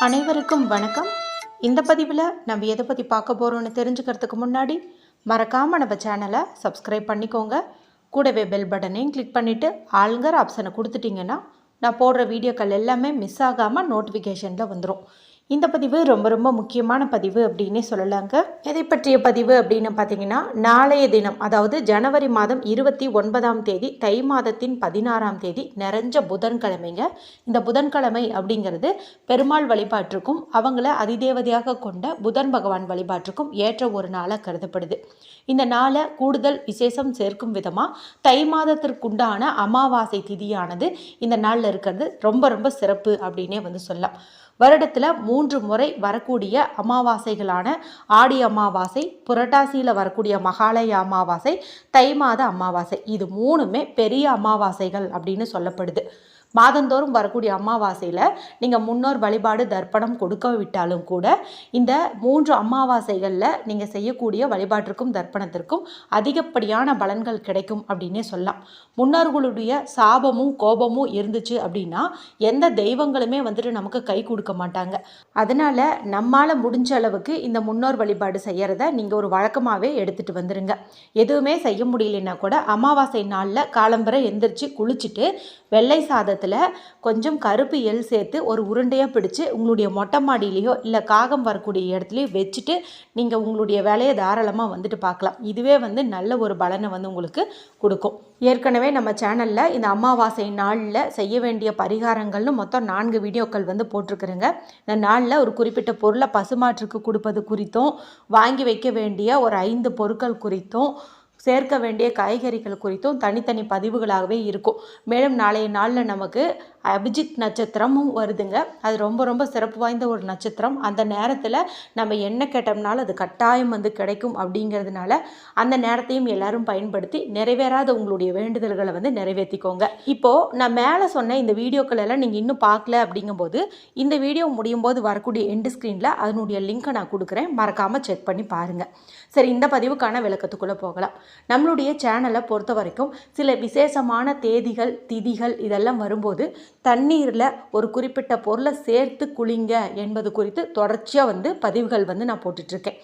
அனைவருக்கும் வணக்கம். இந்த பதிவில் நம்ம எதை பற்றி பார்க்க போகிறோன்னு தெரிஞ்சுக்கிறதுக்கு முன்னாடி மறக்காமல் நம்ம சேனலை சப்ஸ்கிரைப் பண்ணிக்கோங்க. கூடவே பெல் பட்டனையும் கிளிக் பண்ணிவிட்டு ஆளுங்கிற ஆப்ஷனை கொடுத்துட்டிங்கன்னா நான் போடுற வீடியோக்கள் எல்லாமே மிஸ் ஆகாமல் நோட்டிஃபிகேஷனில் வந்துடும். இந்த பதிவு ரொம்ப ரொம்ப முக்கியமான பதிவு அப்படின்னே சொல்லலாங்க. எதை பற்றிய பதிவு அப்படின்னு பார்த்தீங்கன்னா, நாளைய தினம் அதாவது ஜனவரி மாதம் 29ஆம் தேதி தை மாதத்தின் 16ஆம் தேதி நிறைஞ்ச புதன்கிழமைங்க. இந்த புதன்கிழமை அப்படிங்கிறது பெருமாள் வழிபாட்டிற்கும் அவங்கள அதிதேவதையாக கொண்ட புதன் பகவான் வழிபாட்டிற்கும் ஏற்ற ஒரு நாளாக கருதப்படுது. இந்த நாளை கூடுதல் விசேஷம் சேர்க்கும் விதமாக தை மாதத்திற்குண்டான அமாவாசை திதியானது இந்த நாளில் இருக்கிறது ரொம்ப ரொம்ப சிறப்பு அப்படின்னே சொல்லலாம். வருடத்தில் 3 முறை வரக்கூடிய அமாவாசைகளான ஆடி அமாவாசை, புரட்டாசியில் வரக்கூடிய மகாலய அமாவாசை, தை மாத அமாவாசை, இது 3மே பெரிய அமாவாசைகள் அப்படின்னு சொல்லப்படுது. மாதந்தோறும் வரக்கூடிய அமாவாசையில் நீங்கள் முன்னோர் வழிபாடு தர்ப்பணம் கொடுக்க விட்டாலும் கூட இந்த 3 அமாவாசைகளில் நீங்கள் செய்யக்கூடிய வழிபாட்டிற்கும் தர்ப்பணத்திற்கும் அதிகப்படியான பலன்கள் கிடைக்கும் அப்படின்னே சொல்லலாம். முன்னோர்களுடைய சாபமும் கோபமும் இருந்துச்சு அப்படின்னா எந்த தெய்வங்களுமே நமக்கு கை கொடுக்க மாட்டாங்க. அதனால் நம்மால் முடிஞ்ச அளவுக்கு இந்த முன்னோர் வழிபாடு செய்கிறத நீங்கள் ஒரு வழக்கமாகவே எடுத்துகிட்டு வந்துடுங்க. எதுவுமே செய்ய முடியலன்னா கூட அமாவாசை நாளில் காலம்பரை எந்திரிச்சு குளிச்சுட்டு வெள்ளை சாதத்தில் கொஞ்சம் கருப்பு எள் சேர்த்து ஒரு உருண்டையாக பிடிச்சு உங்களுடைய மொட்டை மாடியிலையோ இல்லை காகம் வரக்கூடிய இடத்துலையோ வச்சுட்டு நீங்கள் உங்களுடைய வேலையை தாராளமாக பார்க்கலாம். இதுவே நல்ல ஒரு பலனை உங்களுக்கு கொடுக்கும். ஏற்கனவே நம்ம சேனலில் இந்த அமாவாசை நாளில் செய்ய வேண்டிய பரிகாரங்கள்னு மொத்தம் 4 வீடியோக்கள் போட்டிருக்குறேங்க. இந்த நாளில் ஒரு குறிப்பிட்ட பொருளை பசுமாற்றுக்கு கொடுப்பது குறித்தும், வாங்கி வைக்க வேண்டிய ஒரு 5 பொருட்கள் குறித்தும், சேர்க்க வேண்டிய காய்கறிகள் குறித்தும் தனித்தனி பதிவுகளாகவே இருக்கும். மேலும் நாளைய நாளில் நமக்கு அபிஜித் நட்சத்திரமும் வருதுங்க. அது ரொம்ப ரொம்ப சிறப்பு வாய்ந்த ஒரு நட்சத்திரம். அந்த நேரத்தில் நம்ம என்ன கேட்டோம்னாலும் அது கட்டாயம் கிடைக்கும். அப்படிங்கிறதுனால அந்த நேரத்தையும் எல்லாரும் பயன்படுத்தி நிறைவேறாத உங்களுடைய வேண்டுதல்களை நிறைவேற்றிக்கோங்க. இப்போது நான் மேலே சொன்ன இந்த வீடியோக்கள் எல்லாம் நீங்கள் இன்னும் பார்க்கல அப்படிங்கும்போது இந்த வீடியோ முடியும் போது வரக்கூடிய எண்டு ஸ்க்ரீனில் அதனுடைய லிங்க்கை நான் கொடுக்குறேன். மறக்காமல் செக் பண்ணி பாருங்கள். சரி, இந்த பதிவுக்கான விளக்கத்துக்குள்ளே போகலாம். நம்மளுடைய சேனலை பொறுத்த வரைக்கும் சில விசேஷமான தேதிகள், திதிகள் இதெல்லாம் வரும்போது தண்ணீரில் ஒரு குறிப்பிட்ட பொருளை சேர்த்து குளிங்க என்பது குறித்து தொடர்ச்சியாக பதிவுகள் நான் போட்டுட்ருக்கேன்.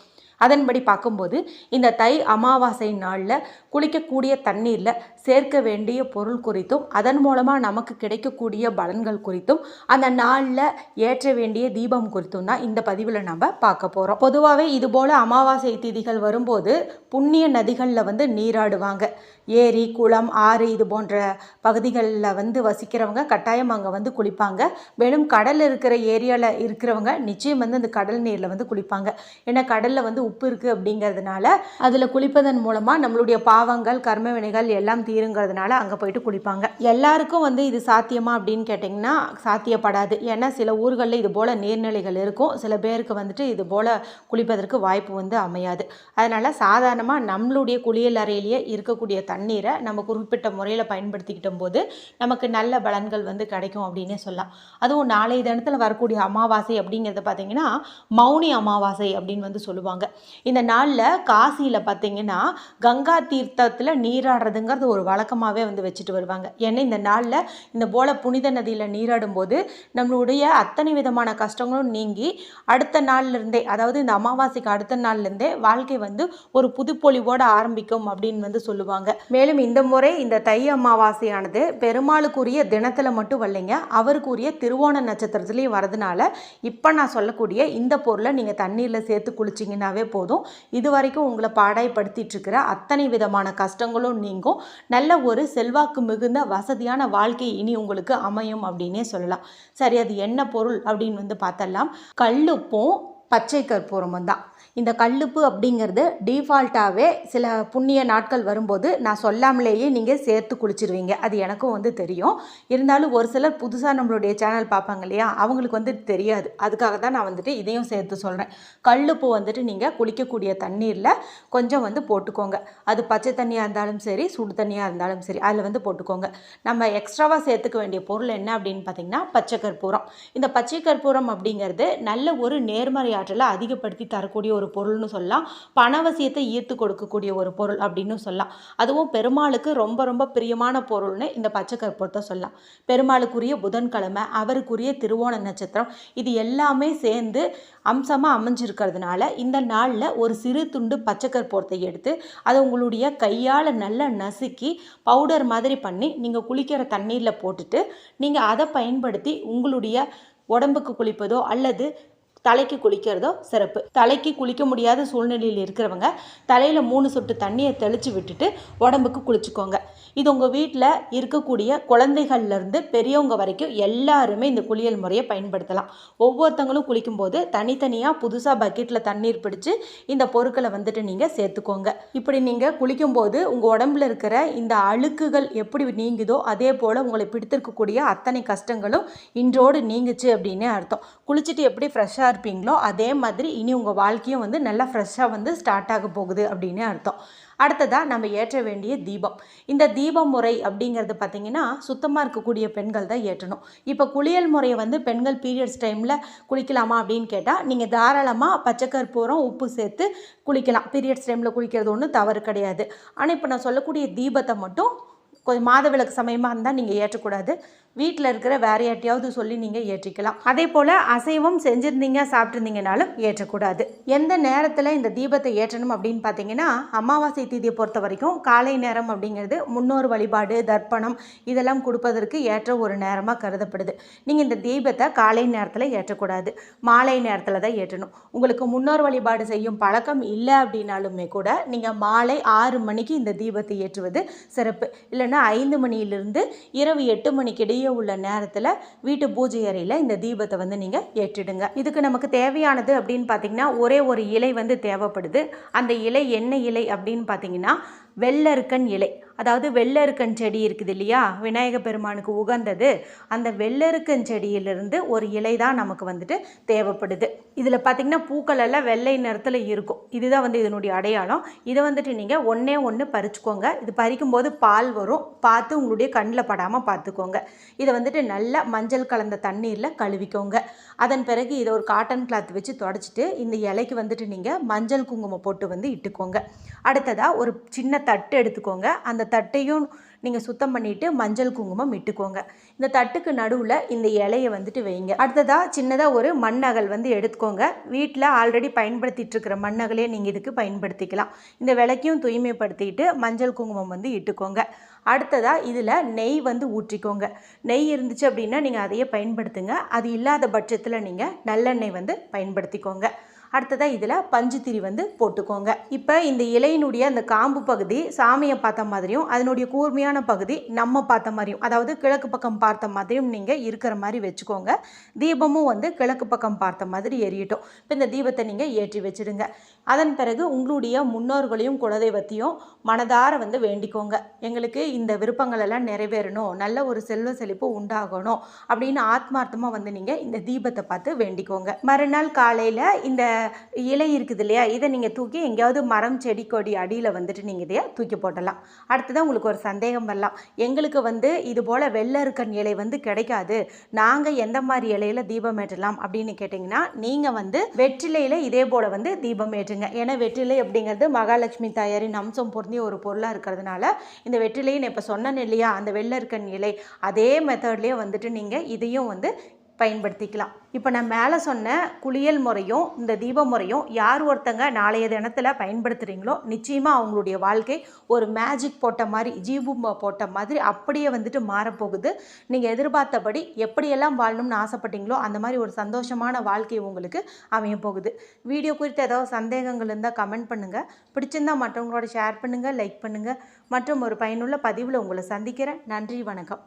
அதன்படி பார்க்கும்போது இந்த தை அமாவாசை நாளில் குளிக்கக்கூடிய தண்ணீரில் சேர்க்க வேண்டிய பொருள் குறித்தும் அதன் மூலமாக நமக்கு கிடைக்கக்கூடிய பலன்கள் குறித்தும் அந்த நாளில் ஏற்ற வேண்டிய தீபம் குறித்தும் தான் இந்த பதிவில் நம்ம பார்க்க போகிறோம். பொதுவாகவே இதுபோல் அமாவாசை திதிகள் வரும்போது புண்ணிய நதிகளில் நீராடுவாங்க. ஏரி, குளம், ஆறு இது போன்ற பகுதிகளில் வசிக்கிறவங்க கட்டாயம் அங்கே குளிப்பாங்க. மேலும் கடல் இருக்கிற ஏரியாவில் இருக்கிறவங்க நிச்சயம் அந்த கடல் நீரில் குளிப்பாங்க. ஏன்னா கடலில் உப்பு இருக்குது அப்படிங்கிறதுனால அதில் குளிப்பதன் மூலமாக நம்மளுடைய பாவங்கள், கர்ம வினைகள் எல்லாம் தீருங்கிறதுனால அங்கே போயிட்டு குளிப்பாங்க. எல்லாருக்கும் இது சாத்தியமா அப்படின்னு கேட்டிங்கன்னா சாத்தியப்படாது. ஏன்னா சில ஊர்களில் இது போல் நீர்நிலைகள் இருக்கும். சில பேருக்கு இது போல் குளிப்பதற்கு வாய்ப்பு அமையாது. அதனால் சாதாரணமாக நம்மளுடைய குளியல் அறையிலேயே இருக்கக்கூடிய தண்ணீரை நம்ம குறிப்பிட்ட முறையில் பயன்படுத்திக்கிட்டும் போது நமக்கு நல்ல பலன்கள் கிடைக்கும் அப்படின்னே சொல்லலாம். அதுவும் நாளைய தினத்தில் வரக்கூடிய அமாவாசை அப்படிங்கிறத பார்த்திங்கன்னா மௌனி அமாவாசை அப்படின்னு சொல்லுவாங்க. இந்த நாளில் காசியில் பார்த்திங்கன்னா கங்கா தீர்த்தத்தில் நீராடுறதுங்கிறது ஒரு வழக்கமாகவே வச்சுட்டு வருவாங்க. ஏன்னா இந்த நாளில் இந்த போல புனித நதியில் நீராடும் போது நம்மளுடைய அத்தனை விதமான கஷ்டங்களும் நீங்கி அடுத்த நாள்லேருந்தே, அதாவது இந்த அமாவாசைக்கு அடுத்த நாள்லேருந்தே வாழ்க்கை ஒரு புதுப்பொலிவோடு ஆரம்பிக்கும் அப்படின்னு சொல்லுவாங்க. மேலும் இந்த முறை இந்த தை அமாவாசையானது பெருமாளுக்குரிய தினத்தில் மட்டும் வரலைங்க, அவருக்குரிய திருவோண நட்சத்திரத்துலேயும் வரதுனால இப்போ நான் சொல்லக்கூடிய இந்த பொருளை நீங்கள் தண்ணீரில் சேர்த்து குளிச்சிங்கன்னாவே போதும். இது வரைக்கும் உங்களை பாடாய்படுத்திட்டு இருக்கிற அத்தனை விதமான கஷ்டங்களும் நீங்கும். நல்ல ஒரு செல்வாக்கு மிகுந்த வசதியான வாழ்க்கை இனி உங்களுக்கு அமையும் அப்படின்னே சொல்லலாம். சரி, அது என்ன பொருள் அப்படின்னு பார்த்தலாம். கல்லுப்பும் பச்சை கற்பூரமும் தான். இந்த கல்லுப்பு அப்படிங்கிறது டிஃபால்ட்டாகவே சில புண்ணிய நாட்கள் வரும்போது நான் சொல்லாமலேயே நீங்கள் சேர்த்து குளிச்சிருவீங்க. அது எனக்கும் தெரியும். இருந்தாலும் ஒரு சிலர் புதுசாக நம்மளுடைய சேனல் பார்ப்பாங்க இல்லையா, அவங்களுக்கு தெரியாது. அதுக்காக தான் நான் இதையும் சேர்த்து சொல்கிறேன். கல்லுப்பு நீங்கள் குளிக்கக்கூடிய தண்ணீரில் கொஞ்சம் போட்டுக்கோங்க. அது பச்சை தண்ணியாக இருந்தாலும் சரி, சுடு தண்ணியாக இருந்தாலும் சரி, அதில் போட்டுக்கோங்க. நம்ம எக்ஸ்ட்ராவாக சேர்த்துக்க வேண்டிய பொருள் என்ன அப்படின்னு பார்த்திங்கன்னா பச்சை கற்பூரம். இந்த பச்சை கற்பூரம் அப்படிங்கிறது நல்ல ஒரு நேர்மறை ஆற்றலை அதிகப்படுத்தி தரக்கூடிய கொடுக்கக்கூடிய ஒரு பொருள்னு சொல்லலாம். பணவசியத்தை ஈர்த்து கொடுக்கக்கூடிய ஒரு பொருள் அப்படின்னு சொல்லலாம். அதுவும் பெருமாளுக்கு ரொம்ப ரொம்ப பிரியமான பொருள்னு இந்த பச்சை கற்பூரத்தை சொல்லலாம். பெருமாளுக்குரிய புதன்கிழமை, அவருக்குரிய திருவோண நட்சத்திரம், இது எல்லாமே சேர்ந்து அம்சமாக அமைஞ்சிருக்கிறதுனால இந்த நாளில் ஒரு சிறு துண்டு பச்சை கற்பூரத்தை எடுத்து அதை உங்களுடைய கையால் நல்லா நசுக்கி பவுடர் மாதிரி பண்ணி நீங்கள் குளிக்கிற தண்ணீரில் போட்டுட்டு நீங்கள் அதை பயன்படுத்தி உங்களுடைய உடம்புக்கு குளிப்பதோ அல்லது தலைக்கு குளிக்கிறதோ சிறப்பு. தலைக்கு குளிக்க முடியாத சூழ்நிலையில் இருக்கிறவங்க தலையில் 3 சொட்டு தண்ணியை தெளித்து விட்டுட்டு உடம்புக்கு குளிச்சுக்கோங்க. இது உங்கள் வீட்டில் இருக்கக்கூடிய குழந்தைகள்லேருந்து பெரியவங்க வரைக்கும் எல்லாருமே இந்த குளியல் முறையை பயன்படுத்தலாம். ஒவ்வொருத்தங்களும் குளிக்கும்போது தனித்தனியாக புதுசாக பக்கெட்டில் தண்ணீர் பிடிச்சி இந்த பொருட்களை வந்துட்டு நீங்கள் சேர்த்துக்கோங்க. இப்படி நீங்கள் குளிக்கும்போது உங்கள் உடம்புல இருக்கிற இந்த அழுக்குகள் எப்படி நீங்குதோ அதே போல் உங்களை பிடித்திருக்கக்கூடிய அத்தனை கஷ்டங்களும் இன்றோடு நீங்குச்சு அப்படின்னு அர்த்தம். குளிச்சுட்டு எப்படி ஃப்ரெஷ்ஷாக இருப்பீங்களோ அதே மாதிரி இனி உங்கள் வாழ்க்கையும் வந்து நல்லா ஃப்ரெஷ்ஷாக வந்து ஸ்டார்ட் ஆக போகுது அப்படின்னு அர்த்தம். அடுத்ததாக நம்ம ஏற்ற வேண்டிய தீபம். இந்த தீப முறை அப்படிங்கிறது பார்த்திங்கன்னா சுத்தமாக இருக்கக்கூடிய பெண்கள் தான் ஏற்றணும். இப்போ குளியல் முறையை வந்து பெண்கள் பீரியட்ஸ் டைமில் குளிக்கலாமா அப்படின்னு கேட்டால் நீங்கள் தாராளமாக பச்சை கற்பூரம் உப்பு சேர்த்து குளிக்கலாம். பீரியட்ஸ் டைமில் குளிக்கிறது ஒன்றும் தவறு கிடையாது. ஆனால் இப்போ நான் சொல்லக்கூடிய தீபத்தை மட்டும் கொஞ்சம் மாதவிலக்கு சமயமாக இருந்தால் நீங்கள் ஏற்றக்கூடாது. வீட்டில் இருக்கிற வேற யார்ட்டையாவது சொல்லி நீங்கள் ஏற்றிக்கலாம். அதே போல் அசைவம் செஞ்சுருந்தீங்க சாப்பிட்ருந்தீங்கனாலும் ஏற்றக்கூடாது. எந்த நேரத்தில் இந்த தீபத்தை ஏற்றணும் அப்படின்னு பார்த்தீங்கன்னா அமாவாசை தீதியை பொறுத்த வரைக்கும் காலை நேரம் அப்படிங்கிறது முன்னோர் வழிபாடு, தர்ப்பணம் இதெல்லாம் கொடுப்பதற்கு ஏற்ற ஒரு நேரமாக கருதப்படுது. நீங்கள் இந்த தீபத்தை காலை நேரத்தில் ஏற்றக்கூடாது, மாலை நேரத்தில் தான் ஏற்றணும். உங்களுக்கு முன்னோர் வழிபாடு செய்யும் பழக்கம் இல்லை அப்படின்னாலுமே கூட நீங்கள் மாலை 6 மணிக்கு இந்த தீபத்தை ஏற்றுவது சிறப்பு. இல்லைன்னா 5 மணியிலிருந்து இரவு 8 மணிக்கு இடையே உள்ள நேரத்தில் வீட்டு பூஜை அறையில் இந்த தீபத்தை வந்து நீங்கள் ஏற்றிடுங்க. இதுக்கு நமக்கு தேவையானது அப்படின்னு பார்த்தீங்கன்னா ஒரே ஒரு இலை வந்து தேவைப்படுது. அந்த இலை என்ன இலை அப்படின்னு பார்த்தீங்கன்னா வெள்ளருக்கன் இலை. அதாவது வெள்ளருக்கன் செடி இருக்குது இல்லையா, விநாயக பெருமானுக்கு உகந்தது. அந்த வெள்ளருக்கன் செடியிலிருந்து ஒரு இலை தான் நமக்கு வந்துட்டு தேவைப்படுது. இதில் பார்த்திங்கன்னா பூக்கள் எல்லாம் வெள்ளை நிறத்தில் இருக்கும். இதுதான் வந்து இதனுடைய அடையாளம். இதை வந்துட்டு நீங்கள் ஒன்று பறிச்சுக்கோங்க. இது பறிக்கும்போது பால் வரும், பார்த்து உங்களுடைய கண்ணில் படாமல் பார்த்துக்கோங்க. இதை வந்துட்டு நல்லா மஞ்சள் கலந்த தண்ணீரில் கழுவிக்கோங்க. அதன் பிறகு இதை ஒரு காட்டன் கிளாத் வச்சு தொடச்சிட்டு இந்த இலைக்கு வந்துட்டு நீங்கள் மஞ்சள் குங்குமம் போட்டு வந்து இட்டுக்கோங்க. அடுத்ததாக ஒரு சின்ன தட்டு எடுத்துக்கோங்க. அந்த தட்டையும் நீங்கள் சுத்தம் பண்ணிவிட்டு மஞ்சள் குங்குமம் இட்டுக்கோங்க. இந்த தட்டுக்கு நடுவில் இந்த இலையை வந்துட்டு வைங்க. அடுத்ததாக சின்னதாக ஒரு மண்ணகல் வந்து எடுத்துக்கோங்க. வீட்டில் ஆல்ரெடி பயன்படுத்திகிட்டு இருக்கிற மண்ணகலே நீங்கள் இதுக்கு பயன்படுத்திக்கலாம். இந்த விளக்கையும் தூய்மைப்படுத்திட்டு மஞ்சள் குங்குமம் வந்து இட்டுக்கோங்க. அடுத்ததாக இதில் நெய் வந்து ஊற்றிக்கோங்க. நெய் இருந்துச்சு அப்படின்னா நீங்கள் அதையே பயன்படுத்துங்க. அது இல்லாத பட்சத்தில் நீங்கள் நல்லெண்ணெய் வந்து பயன்படுத்திக்கோங்க. அடுத்ததாக இதில் பஞ்சுத்திரி வந்து போட்டுக்கோங்க. இப்போ இந்த இலையினுடைய அந்த காம்பு பகுதி சாமியை பார்த்த மாதிரியும் அதனுடைய கூர்மையான பகுதி நம்ம பார்த்த மாதிரியும், அதாவது கிழக்கு பக்கம் பார்த்த மாதிரியும் நீங்கள் இருக்கிற மாதிரி வச்சுக்கோங்க. தீபமும் வந்து கிழக்கு பக்கம் பார்த்த மாதிரி எரியட்டும். இப்போ இந்த தீபத்தை நீங்கள் ஏற்றி வச்சுடுங்க. அதன் பிறகு உங்களுடைய முன்னோர்களையும் குலதெய்வத்தையும் மனதார வந்து வேண்டிக்கோங்க. எங்களுக்கு இந்த விருப்பங்கள் எல்லாம் நிறைவேறணும், நல்ல ஒரு செல்வ செழிப்பு உண்டாகணும் அப்படின்னு ஆத்மார்த்தமாக வந்து நீங்கள் இந்த தீபத்தை பார்த்து வேண்டிக்கோங்க. மறுநாள் காலையில் இந்த இலை இருக்குது இல்லையா, இதை நீங்கள் தூக்கி எங்கேயாவது மரம், செடி, கொடி அடியில் வந்துட்டு நீங்கள் இதையை தூக்கி போட்டலாம். அடுத்ததான் உங்களுக்கு ஒரு சந்தேகம் வரலாம், எங்களுக்கு வந்து இது போல் வெள்ளருக்கன் இலை வந்து கிடைக்காது, நாங்கள் எந்த மாதிரி இலையில தீபம் ஏற்றலாம் அப்படின்னு கேட்டிங்கன்னா நீங்கள் வந்து வெற்றிலையில் இதே போல் வந்து தீபம் ஏற்றுங்க. ஏன்னா வெற்றிலை அப்படிங்கிறது மகாலட்சுமி தாயாரின் அம்சம் பொருந்திய ஒரு பொருளாக இருக்கிறதுனால இந்த வெற்றிலையை நான் இப்போ சொன்னேன் இல்லையா, அந்த வெள்ளருக்கன் இலை அதே மெத்தட்லேயே வந்துட்டு நீங்கள் இதையும் வந்து பயன்படுத்திக்கலாம். இப்போ நான் மேலே சொன்ன குளியல் முறையும் இந்த தீப முறையும் யார் ஒருத்தங்க நாளைய தினத்தில் பயன்படுத்துகிறீங்களோ நிச்சயமாக அவங்களுடைய வாழ்க்கை ஒரு மேஜிக் போட்ட மாதிரி, ஜீபூம்பா போட்ட மாதிரி அப்படியே வந்துட்டு மாறப்போகுது. நீங்கள் எதிர்பார்த்தபடி எப்படியெல்லாம் வாழணும்னு ஆசைப்பட்டீங்களோ அந்த மாதிரி ஒரு சந்தோஷமான வாழ்க்கை உங்களுக்கு அமைய போகுது. வீடியோ குறித்து ஏதாவது சந்தேகங்கள் இருந்தால் கமெண்ட் பண்ணுங்கள். பிடிச்சிருந்தால் மற்றவங்களோட ஷேர் பண்ணுங்கள், லைக் பண்ணுங்கள். மற்றும் ஒரு பயனுள்ள பதிவில் உங்களை சந்திக்கிறேன். நன்றி, வணக்கம்.